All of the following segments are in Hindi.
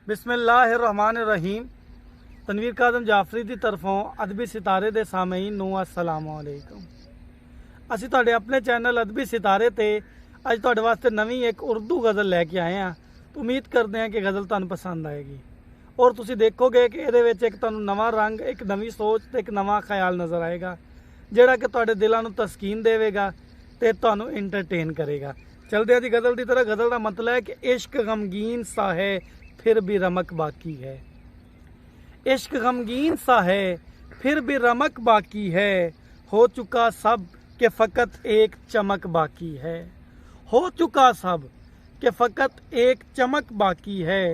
बिस्मिल्लाहिर्रहमानिर्रहीम। तनवीर काज़म जाफरी की तरफों अदबी सितारे दे सामीन नूं अस्सलाम वालेकुम। असीं तुहाडे अपने चैनल अदबी सितारे ते अज तुहाडे वास्ते नवीं एक उर्दू गज़ल लैके आए हैं। तो उम्मीद करते हैं कि गज़ल तुहानूं पसंद आएगी और तुसीं देखोगे कि इहदे विच एक तुहानूं नवां रंग, एक नवीं सोच ते एक नवां ख्याल नज़र आएगा, जिहड़ा कि तुहाडे दिलां नूं तस्कीन देवेगा ते तुहानूं इंटरटेन करेगा। चलदे हैं जी गज़ल की तरह। गज़ल का मतलब है कि इश्क गमगीन सा है फिर भी रमक बाकी है। इश्क गमगीन सा है फिर भी रमक बाकी है। हो चुका सब के फ़कत एक चमक बाकी है। हो चुका सब के फ़कत एक चमक बाकी है।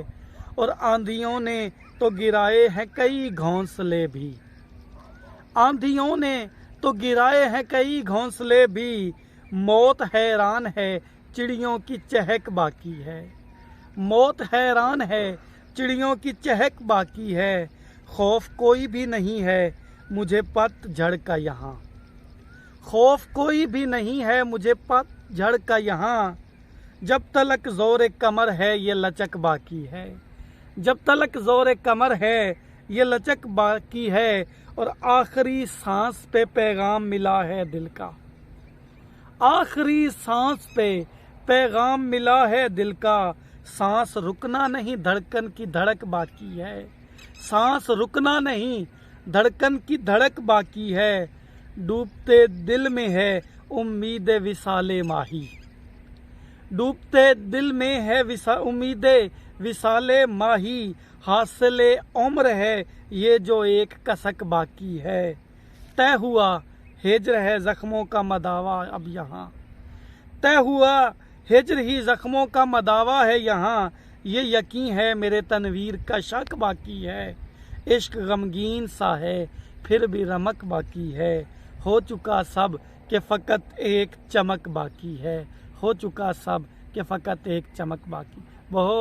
और आंधियों ने तो गिराए हैं कई घोंसले भी। आंधियों ने तो गिराए हैं कई घोंसले भी। मौत हैरान है चिड़ियों की चहक बाकी है। मौत हैरान है चिड़ियों की चहक बाकी है। खौफ कोई भी नहीं है मुझे पतझड़ का यहाँ। खौफ कोई भी नहीं है मुझे पतझड़ का यहाँ। जब तलक जोर कमर है ये लचक बाकी है। जब तलक जोर कमर है ये लचक बाकी है। और आखिरी सांस पे पैगाम मिला है दिल का। आखिरी सांस पे पैगाम मिला है दिल का। सांस रुकना नहीं धड़कन की धड़क बाकी है। सांस रुकना नहीं धड़कन की धड़क बाकी है। डूबते दिल में है उम्मीद विसाले माही। डूबते दिल में है उम्मीद विसाले माही। हासिले उम्र है ये जो एक कसक बाकी है। तय हुआ हिज्र है जख्मों का मदावा अब यहाँ। तय हुआ हिज्र ही जख्मों का मदावा है यहाँ। ये यकीन है मेरे तनवीर का शक बाकी है। इश्क गमगीन सा है फिर भी रमक बाकी है। हो चुका सब के फ़कत एक चमक बाकी है। हो चुका सब के फ़कत एक चमक बाकी। बहुत